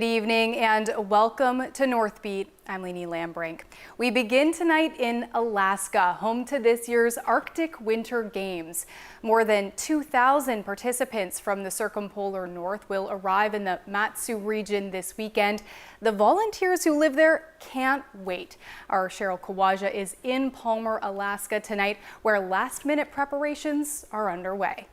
Good evening and welcome to Northbeat. I'm Lainey Lambrink. We begin tonight in Alaska, home to this year's Arctic Winter Games. More than 2,000 participants from the circumpolar north will arrive in the Matsu region this weekend. The volunteers who live there can't wait. Our Cheryl Kawaja is in Palmer, Alaska tonight, where last-minute preparations are underway.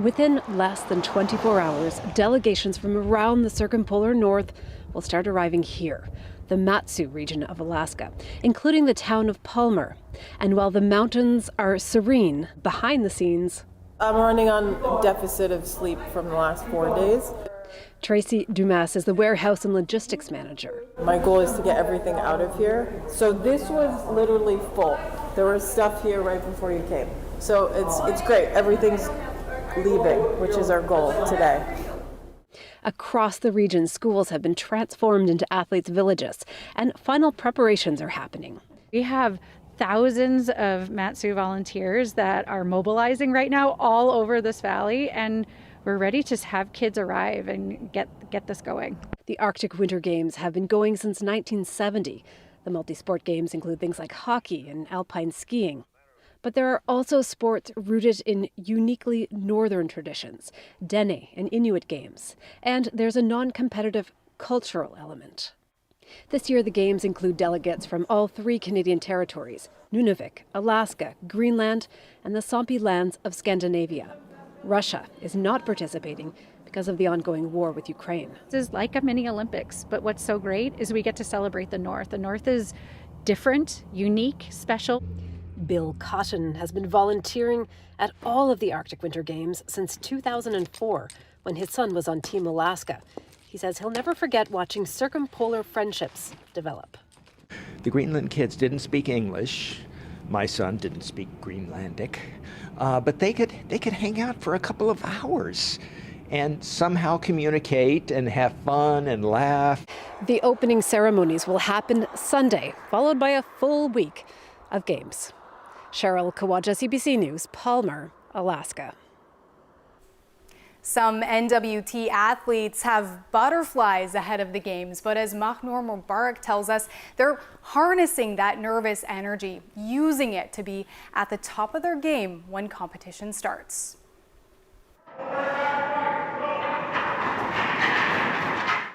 Within less than 24 hours, delegations from around the circumpolar north will start arriving here, the Matsu region of Alaska, including the town of Palmer. And while the mountains are serene, behind the scenes, I'm running on a deficit of sleep from the last 4 days. Tracy Dumas is the warehouse and logistics manager. My goal is to get everything out of here. So this was literally full. There was stuff here right before you came. So it's great. Everything's leaving, which is our goal today. Across the region, schools have been transformed into athletes' villages, and final preparations are happening. We have thousands of Matsu volunteers that are mobilizing right now all over this valley, and we're ready to have kids arrive and get this going. The Arctic Winter Games have been going since 1970. The multi-sport games include things like hockey and alpine skiing. But there are also sports rooted in uniquely northern traditions, Dene and Inuit games, and there's a non-competitive cultural element. This year the games include delegates from all 3 Canadian territories, Nunavik, Alaska, Greenland, and the Sampi lands of Scandinavia. Russia is not participating because of the ongoing war with Ukraine. This is like a mini Olympics, but what's so great is we get to celebrate the North. The North is different, unique, special. Bill Cotton has been volunteering at all of the Arctic Winter Games since 2004, when his son was on Team Alaska. He says he'll never forget watching circumpolar friendships develop. The Greenland kids didn't speak English. My son didn't speak Greenlandic, but they could hang out for a couple of hours and somehow communicate and have fun and laugh. The opening ceremonies will happen Sunday, followed by a full week of games. Cheryl Kawaja, CBC News, Palmer, Alaska. Some NWT athletes have butterflies ahead of the games, but as Mahnor Mubarak tells us, they're harnessing that nervous energy, using it to be at the top of their game when competition starts.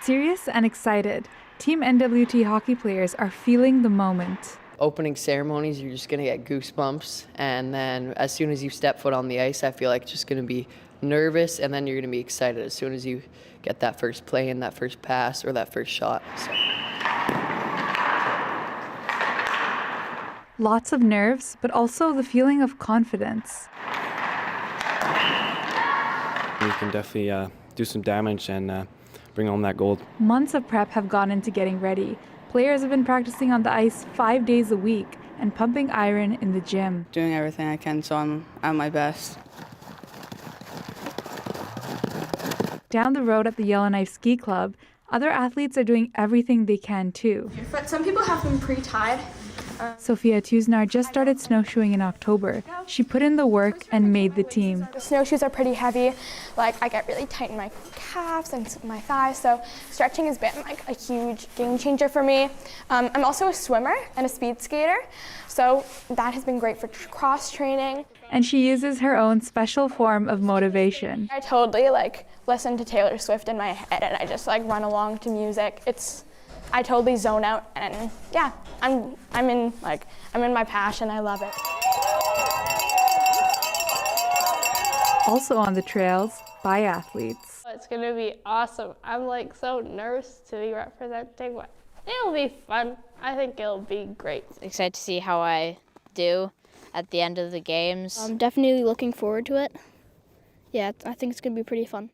Serious and excited, Team NWT hockey players are feeling the moment. Opening ceremonies, you're just going to get goosebumps, and then as soon as you step foot on the ice, I feel like it's just going to be nervous, and then you're going to be excited as soon as you get that first play and that first pass or that first shot. So. Lots of nerves, but also the feeling of confidence. We can definitely do some damage and bring home that gold. Months of prep have gone into getting ready. Players have been practicing on the ice 5 days a week and pumping iron in the gym. Doing everything I can so I'm at my best. Down the road at the Yellowknife Ski Club, other athletes are doing everything they can too. But some people have them pre-tied. Sophia Tuznar just started snowshoeing in October. She put in the work and made the team. The snowshoes are pretty heavy. Like, I get really tight in my calves and my thighs, so stretching has been like a huge game changer for me. I'm also a swimmer and a speed skater, so that has been great for cross training. And she uses her own special form of motivation. I totally listen to Taylor Swift in my head and I just run along to music. I totally zone out, and yeah, I'm in my passion. I love it. Also on the trails, biathletes. It's gonna be awesome. I'm so nervous to be representing, but it'll be fun. I think it'll be great. Excited to see how I do at the end of the games. I'm definitely looking forward to it. Yeah, I think it's gonna be pretty fun.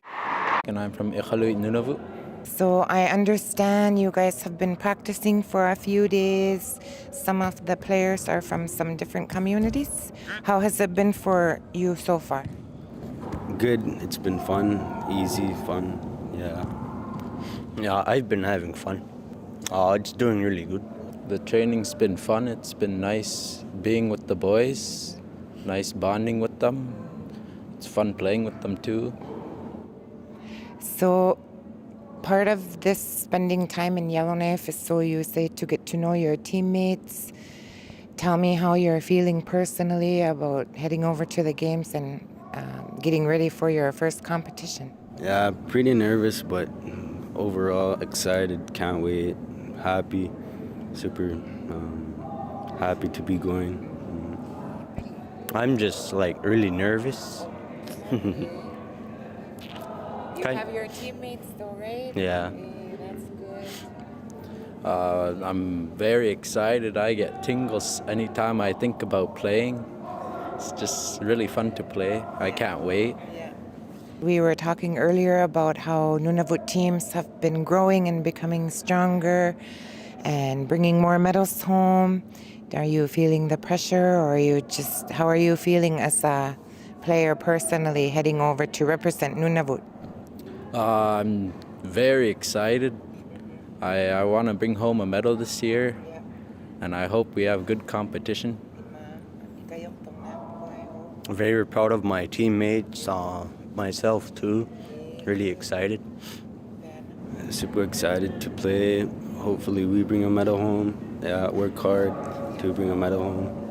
And I'm from Iqaluit, Nunavut. So I understand you guys have been practicing for a few days. Some of the players are from some different communities. How has it been for you so far? Good. It's been fun, easy, fun. Yeah, I've been having fun. It's doing really good. The training's been fun. It's been nice being with the boys, nice bonding with them. It's fun playing with them too. So part of this spending time in Yellowknife is, so you say, to get to know your teammates. Tell me how you're feeling personally about heading over to the games and getting ready for your first competition. Yeah, pretty nervous, but overall excited, can't wait, happy, super happy to be going. I'm just like really nervous. You have your teammates though, right? Yeah. That's good. I'm very excited. I get tingles anytime I think about playing. It's just really fun to play. I can't wait. We were talking earlier about how Nunavut teams have been growing and becoming stronger and bringing more medals home. Are you feeling the pressure, or how are you feeling as a player personally heading over to represent Nunavut? I'm very excited. I want to bring home a medal this year, and I hope we have good competition. Very proud of my teammates, myself too. Really excited. Super excited to play. Hopefully we bring a medal home. Yeah, work hard to bring a medal home.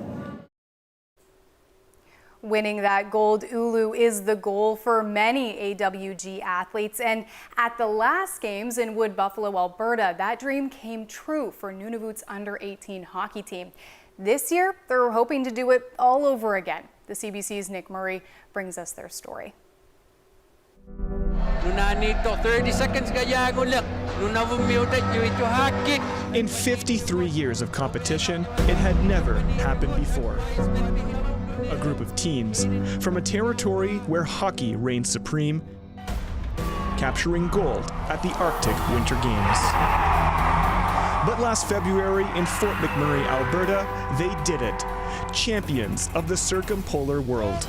Winning that gold ulu is the goal for many AWG athletes, and at the last games in Wood Buffalo, Alberta, that dream came true for Nunavut's under-18 hockey team. This year, they're hoping to do it all over again. The CBC's Nick Murray brings us their story. 30 seconds In 53 years of competition, it had never happened before. A group of teams from a territory where hockey reigns supreme, capturing gold at the Arctic Winter Games. But last February in Fort McMurray, Alberta, they did it. Champions of the circumpolar world.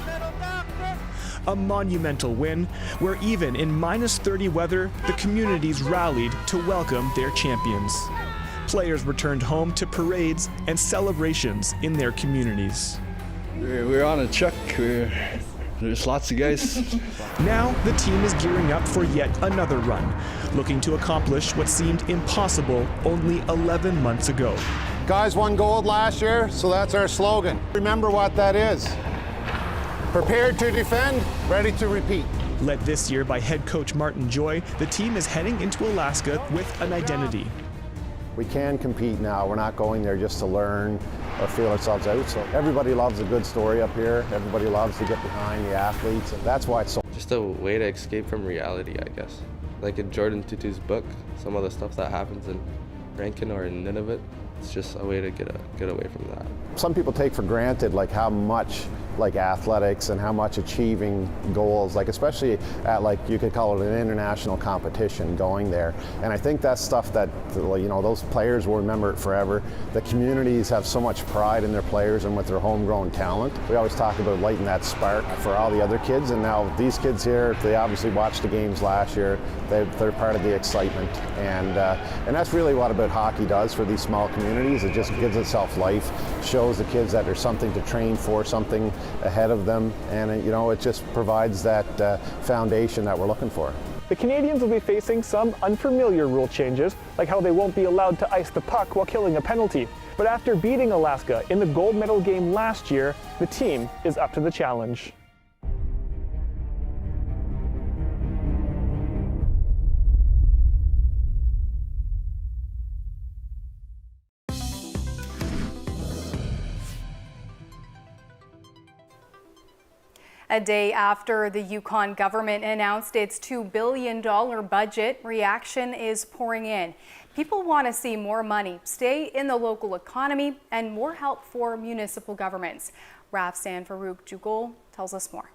A monumental win where even in -30 weather, the communities rallied to welcome their champions. Players returned home to parades and celebrations in their communities. We're on a truck. There's lots of guys. Now the team is gearing up for yet another run, looking to accomplish what seemed impossible only 11 months ago. Guys won gold last year, so that's our slogan. Remember what that is. Prepared to defend, ready to repeat. Led this year by head coach Martin Joy, the team is heading into Alaska with an identity. We can compete now. We're not going there just to learn or feel ourselves out. So everybody loves a good story up here. Everybody loves to get behind the athletes, and that's why it's so. Just a way to escape from reality, I guess. Like in Jordan Tutu's book, some of the stuff that happens in Rankin or in Nunavut, it's just a way to get away from that. Some people take for granted like how much like athletics and how much achieving goals, like especially at like you could call it an international competition going there. And I think that's stuff that those players will remember it forever. The communities have so much pride in their players and with their homegrown talent. We always talk about lighting that spark for all the other kids, and now these kids here, they obviously watched the games last year. They're part of the excitement, and that's really what about hockey does for these small communities. It just gives itself life, shows the kids that there's something to train for, something ahead of them, and it just provides that foundation that we're looking for. The Canadians will be facing some unfamiliar rule changes, like how they won't be allowed to ice the puck while killing a penalty. But after beating Alaska in the gold medal game last year, the team is up to the challenge. A day after the Yukon government announced its $2 billion budget, reaction is pouring in. People want to see more money stay in the local economy and more help for municipal governments. Rafsan Farouk Jugol tells us more.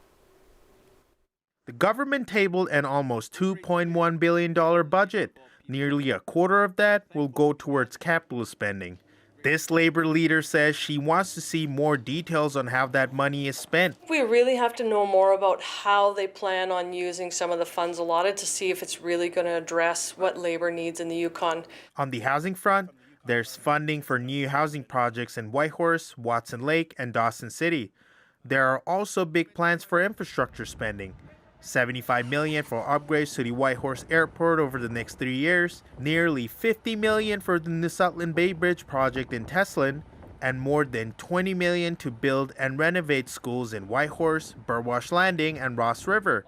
The government tabled an almost $2.1 billion budget. Nearly a quarter of that will go towards capital spending. This labor leader says she wants to see more details on how that money is spent. We really have to know more about how they plan on using some of the funds allotted to see if it's really going to address what labor needs in the Yukon. On the housing front, there's funding for new housing projects in Whitehorse, Watson Lake, and Dawson City. There are also big plans for infrastructure spending. $75 million for upgrades to the Whitehorse Airport over the next 3 years, nearly $50 million for the New Sutton Bay Bridge project in Teslin, and more than $20 million to build and renovate schools in Whitehorse, Burwash Landing, and Ross River.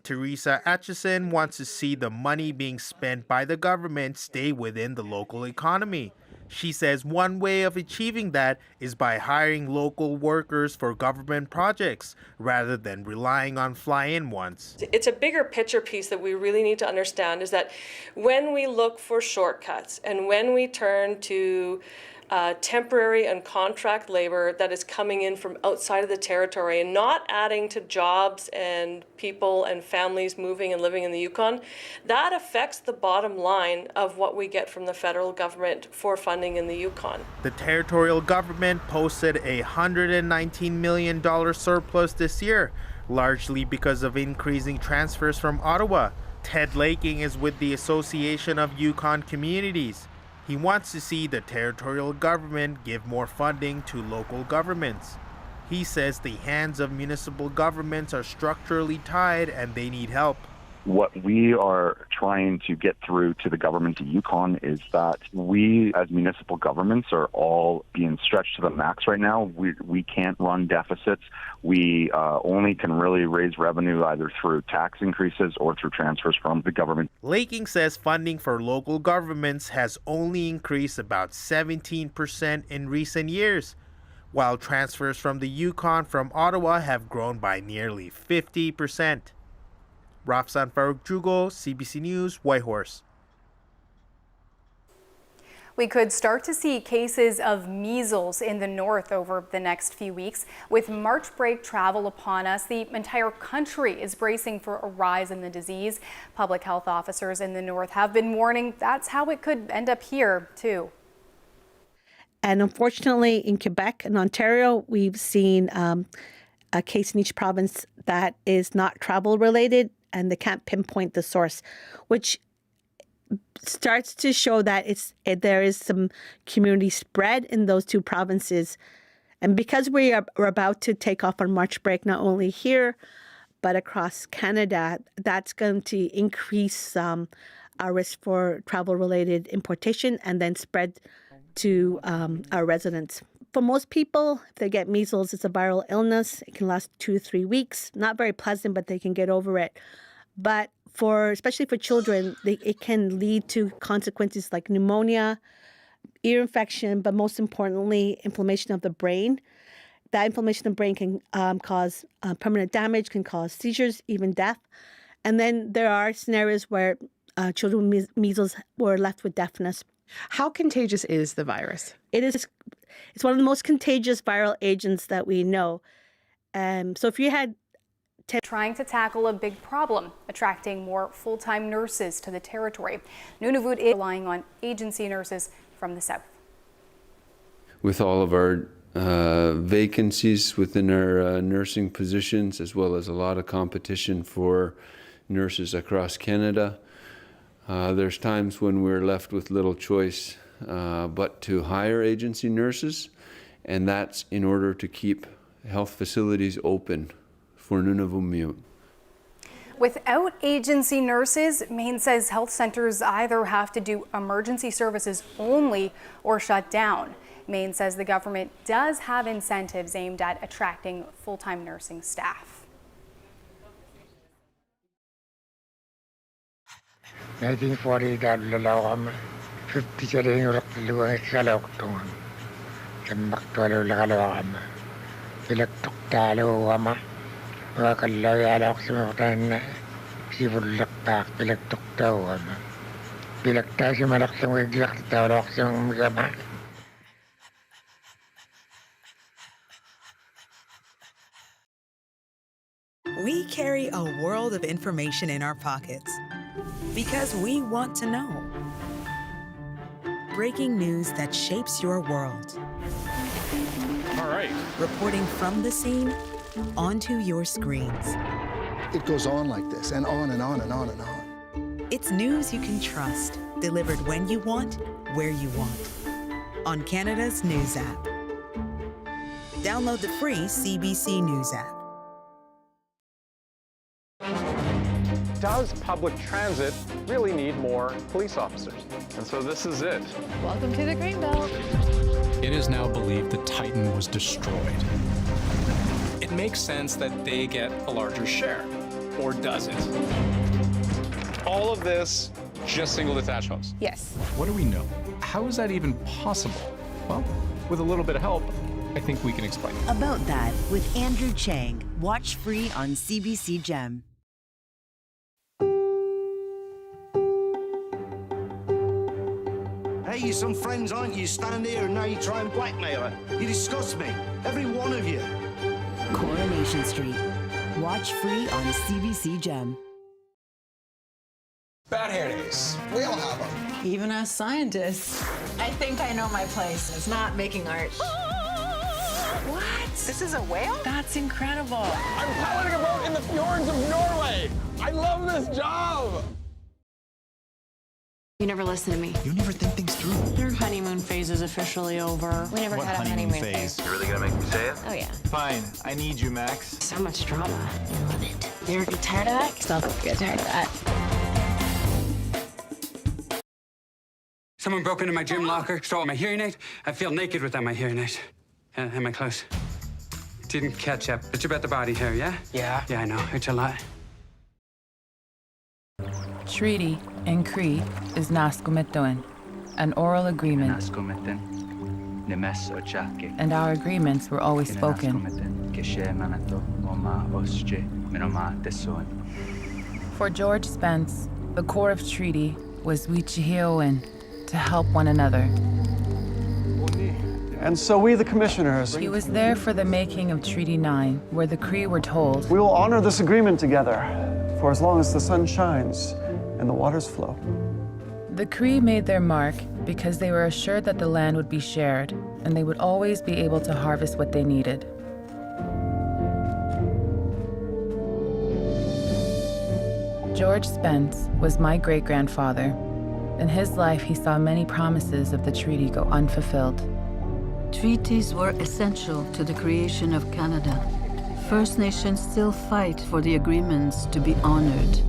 Teresa Atchison wants to see the money being spent by the government stay within the local economy. She says one way of achieving that is by hiring local workers for government projects rather than relying on fly-in ones. It's a bigger picture piece that we really need to understand, is that when we look for shortcuts and when we turn to temporary and contract labor that is coming in from outside of the territory and not adding to jobs and people and families moving and living in the Yukon, that affects the bottom line of what we get from the federal government for funding in the Yukon. The territorial government posted a $119 million surplus this year, largely because of increasing transfers from Ottawa. Ted Laking is with the Association of Yukon Communities. He wants to see the territorial government give more funding to local governments. He says the hands of municipal governments are structurally tied and they need help. What we are trying to get through to the government of Yukon is that we as municipal governments are all being stretched to the max right now. We can't run deficits. We only can really raise revenue either through tax increases or through transfers from the government. Laking says funding for local governments has only increased about 17% in recent years, while transfers from the Yukon from Ottawa have grown by nearly 50%. Rafsan Farouk Jugo, CBC News, Whitehorse. We could start to see cases of measles in the north over the next few weeks. With March break travel upon us, the entire country is bracing for a rise in the disease. Public health officers in the north have been warning that's how it could end up here, too. And unfortunately, in Quebec and Ontario, we've seen a case in each province that is not travel related, and they can't pinpoint the source, which starts to show that there is some community spread in those two provinces. And because we're about to take off on March break, not only here, but across Canada, that's going to increase our risk for travel-related importation and then spread to our residents. For most people, if they get measles, it's a viral illness. It can last 2 to 3 weeks. Not very pleasant, but they can get over it. But especially for children, it can lead to consequences like pneumonia, ear infection, but most importantly, inflammation of the brain. That inflammation of the brain can cause permanent damage, can cause seizures, even death. And then there are scenarios where children with measles were left with deafness. How contagious is the virus? It's one of the most contagious viral agents that we know. So if you had trying to tackle a big problem, attracting more full-time nurses to the territory. Nunavut is relying on agency nurses from the south. With all of our vacancies within our nursing positions, as well as a lot of competition for nurses across Canada, there's times when we're left with little choice but to hire agency nurses, and that's in order to keep health facilities open for Nunavut. Without agency nurses, Maine says health centers either have to do emergency services only or shut down. Maine says the government does have incentives aimed at attracting full-time nursing staff. We carry a world of information in our pockets because we want to know. Breaking news that shapes your world. All right. Reporting from the scene onto your screens. It goes on like this, and on and on and on and on. It's news you can trust, delivered when you want, where you want. On Canada's News app. Download the free CBC News app. does public transit really need more police officers? And so this is it. Welcome to the Greenbelt. It is now believed that Titan was destroyed. It makes sense that they get a larger share, or does it? All of this, just single detached homes. Yes. What do we know? How is that even possible? Well, with a little bit of help, I think we can explain it. About that with Andrew Chang. Watch free on CBC Gem. Hey, you're some friends, aren't you? Stand here and now you try and blackmail her. You disgust me. Every one of you. Coronation Street. Watch free on CBC Gem. Bad hair days. We all have them. Even as scientists, I think I know my place. It's not making art. What? This is a whale? That's incredible. I'm piloting a boat in the fjords of Norway. I love this job. You never listen to me. You never think things through. Your honeymoon phase is officially over. We never had a honeymoon phase. You really gonna make me say it? Oh, yeah. Fine. I need you, Max. So much drama. I love it. You ever get tired of that? Stop get tired of that. Someone broke into my gym locker, stole my hearing aid. I feel naked without my hearing aid. And my clothes. Didn't catch up. It's about the body hair, yeah? Yeah. Yeah, I know. It's a lot. Treaty in Cree is Nascomitoin, an oral agreement. And our agreements were always spoken. For George Spence, the core of treaty was Wichihioin, to help one another. And so we, the commissioners, He was there for the making of Treaty 9, where the Cree were told, we will honor this agreement together for as long as the sun shines and the waters flow. the Cree made their mark because they were assured that the land would be shared, and they would always be able to harvest what they needed. George Spence was my great-grandfather. In his life, he saw many promises of the treaty go unfulfilled. Treaties were essential to the creation of Canada. First Nations still fight for the agreements to be honored.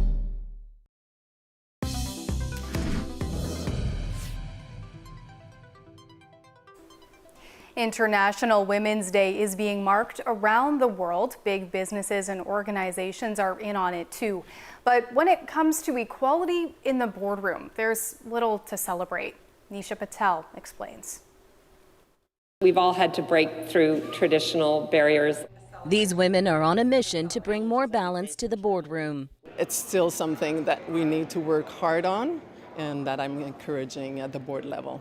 International Women's Day is being marked around the world. Big businesses and organizations are in on it too. But when it comes to equality in the boardroom, there's little to celebrate. Nisha Patel explains. We've all had to break through traditional barriers. These women are on a mission to bring more balance to the boardroom. It's still something that we need to work hard on and that I'm encouraging at the board level.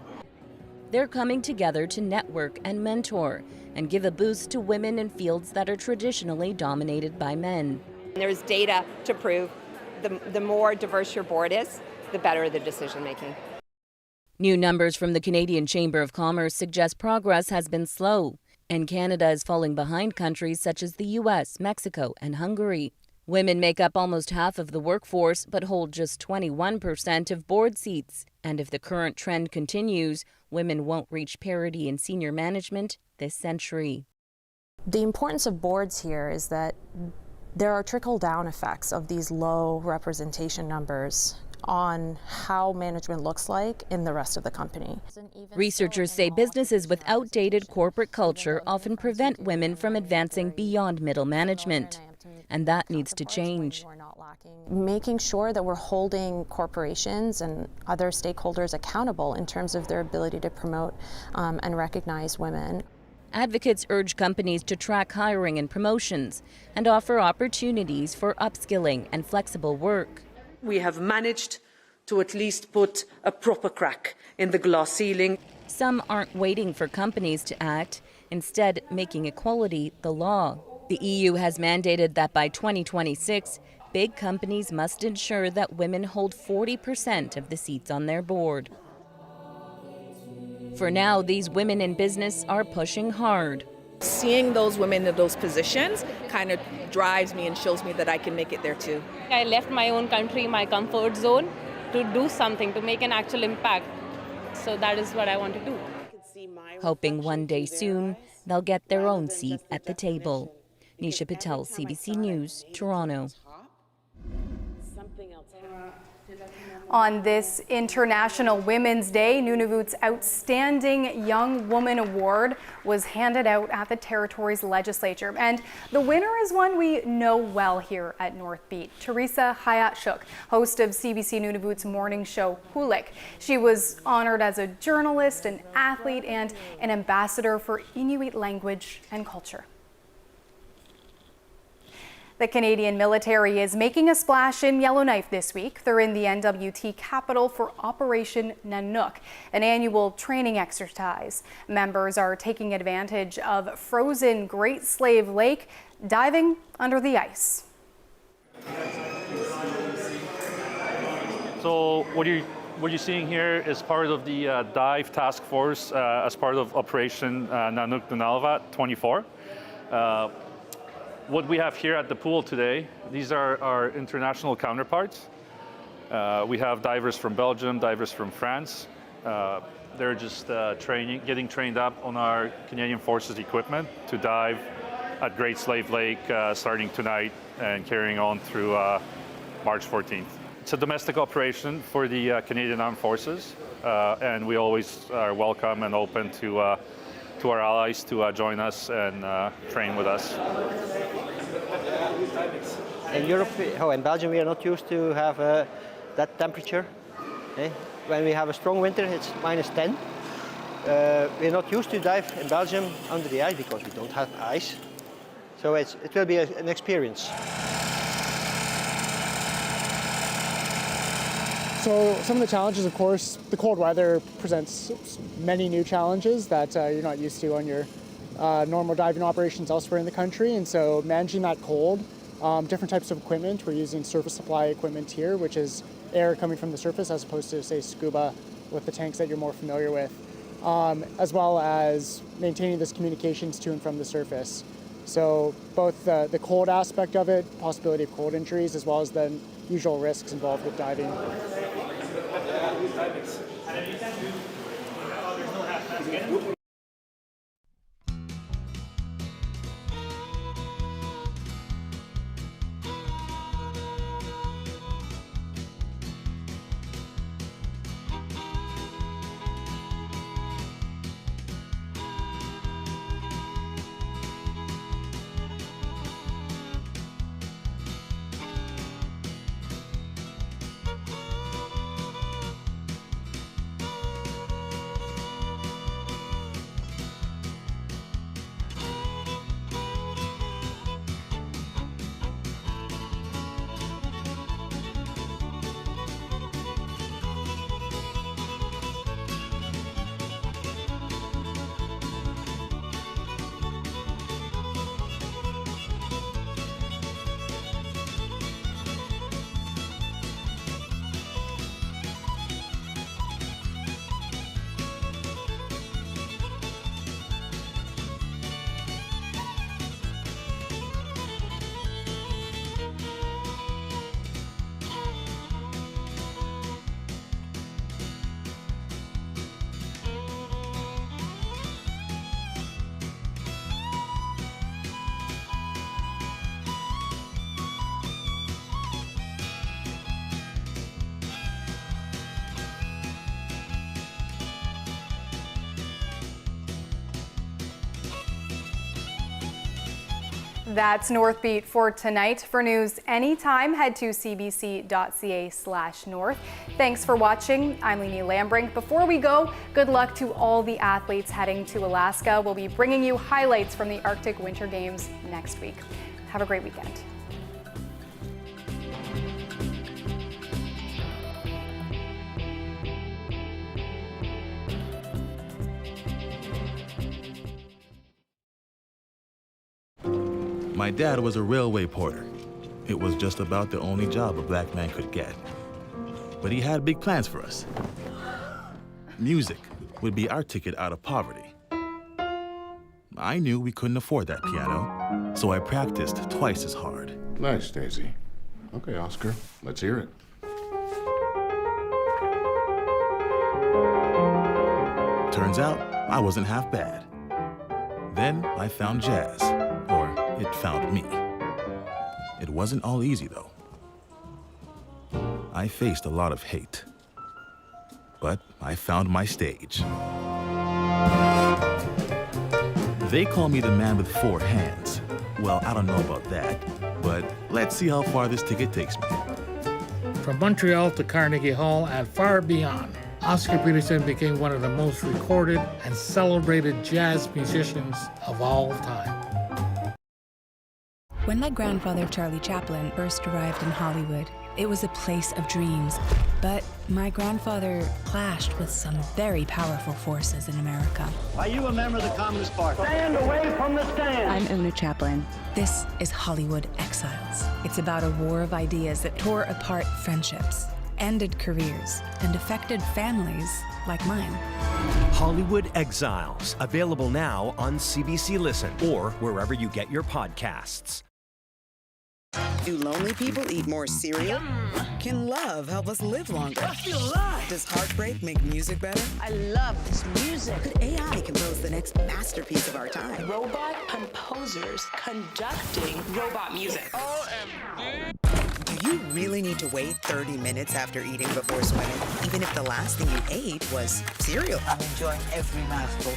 They're coming together to network and mentor and give a boost to women in fields that are traditionally dominated by men. There's data to prove the more diverse your board is, the better the decision making. New numbers from the Canadian Chamber of Commerce suggest progress has been slow, and Canada is falling behind countries such as the U.S., Mexico, and Hungary. Women make up almost half of the workforce, but hold just 21% of board seats. And if the current trend continues, women won't reach parity in senior management this century. The importance of boards here is that there are trickle-down effects of these low representation numbers on how management looks like in the rest of the company. Researchers say businesses with outdated corporate culture often prevent women from advancing beyond middle management, and that needs to change. Making sure that we're holding corporations and other stakeholders accountable in terms of their ability to promote and recognize women. Advocates urge companies to track hiring and promotions and offer opportunities for upskilling and flexible work. We have managed to at least put a proper crack in the glass ceiling. Some aren't waiting for companies to act, instead making equality the law. The EU has mandated that by 2026, big companies must ensure that women hold 40% of the seats on their board. For now, these women in business are pushing hard. Seeing those women in those positions kind of drives me and shows me that I can make it there too. I left my own country, my comfort zone, to do something, to make an actual impact. So that is what I want to do. Hoping one day soon, they'll get their own seat at the table. Nisha Patel, CBC News, Toronto. On this International Women's Day, Nunavut's Outstanding Young Woman Award was handed out at the territory's legislature. And the winner is one we know well here at Northbeat, Teresa Hayatshuk, host of CBC Nunavut's morning show Hulik. She was honored as a journalist, an athlete, and an ambassador for Inuit language and culture. The Canadian military is making a splash in Yellowknife this week. They're in the NWT capital for Operation Nanook, an annual training exercise. Members are taking advantage of frozen Great Slave Lake, diving under the ice. So what you're seeing here is part of the dive task force as part of Operation Nanook Nunalvat 24. What we have here at the pool today, these are our international counterparts. We have divers from Belgium, divers from France. They're just getting trained up on our Canadian Forces equipment to dive at Great Slave Lake starting tonight and carrying on through March 14th. It's a domestic operation for the Canadian Armed Forces, and we always are welcome and open to our allies to join us and train with us. In Europe, in Belgium, we are not used to have that temperature. When we have a strong winter, it's -10. We're not used to dive in Belgium under the ice because we don't have ice. So it will be an experience. So some of the challenges, of course, the cold weather presents many new challenges that you're not used to on your normal diving operations elsewhere in the country. And so managing that cold, different types of equipment. We're using surface supply equipment here, which is air coming from the surface as opposed to, say, scuba with the tanks that you're more familiar with, as well as maintaining this communications to and from the surface. So both the cold aspect of it, possibility of cold injuries, as well as the usual risks involved with diving. That's Northbeat for tonight. For news anytime, head to cbc.ca/north. Thanks for watching. I'm Leanie Lambrink. Before we go, good luck to all the athletes heading to Alaska. We'll be bringing you highlights from the Arctic Winter Games next week. Have a great weekend. My dad was a railway porter. It was just about the only job a black man could get. But he had big plans for us. Music would be our ticket out of poverty. I knew we couldn't afford that piano, so I practiced twice as hard. Nice, Daisy. Okay, Oscar, let's hear it. Turns out, I wasn't half bad. Then I found jazz, or it found me. It wasn't all easy, though. I faced a lot of hate. But I found my stage. They call me the man with 4 hands. Well, I don't know about that, but let's see how far this ticket takes me. From Montreal to Carnegie Hall and far beyond, Oscar Peterson became one of the most recorded and celebrated jazz musicians of all time. When my grandfather, Charlie Chaplin, first arrived in Hollywood, it was a place of dreams. But my grandfather clashed with some very powerful forces in America. Are you a member of the Communist Party? Stand away from the stand! I'm Una Chaplin. This is Hollywood Exiles. It's about a war of ideas that tore apart friendships, ended careers, and affected families like mine. Hollywood Exiles, available now on CBC Listen or wherever you get your podcasts. Do lonely people eat more cereal? Can love help us live longer? Does heartbreak make music better? I love this music. Could AI compose the next masterpiece of our time? Robot composers conducting robot music. OMG. Do you really need to wait 30 minutes after eating before swimming, even if the last thing you ate was cereal? I'm enjoying every mouthful.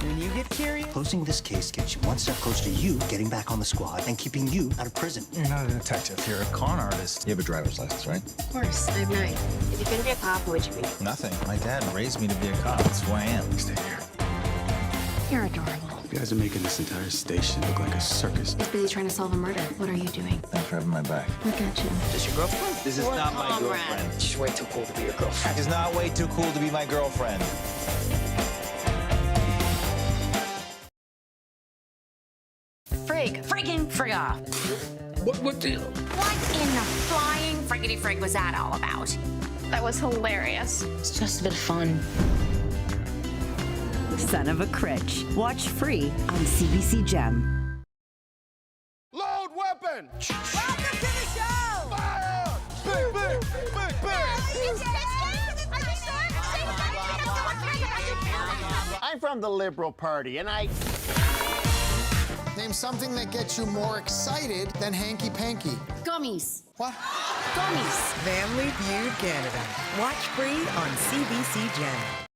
When you get curious... Closing this case gets you one step closer to you getting back on the squad and keeping you out of prison. You're not a detective. You're a con artist. You have a driver's license, right? Of course, I have 9. If you couldn't be a cop, what would you be? Nothing. My dad raised me to be a cop. That's who I am. Stay here. You're adorable. You guys are making this entire station look like a circus. He's busy trying to solve a murder. What are you doing? Thanks for having my back. Look at you. Is this your girlfriend? This is not my girlfriend. She's way too cool to be your girlfriend. She's not way too cool to be my girlfriend. Frig off. What in the flying friggity frig was that all about? That was hilarious. It's just a bit of fun. Son of a Critch. Watch free on CBC Gem. Load weapon! Welcome to the show! Fire! Big, big, big, big! I'm from the Liberal Party, and I... Name something that gets you more excited than hanky-panky. Gummies. What? Gummies. Family Feud Canada. Watch free on CBC Gem.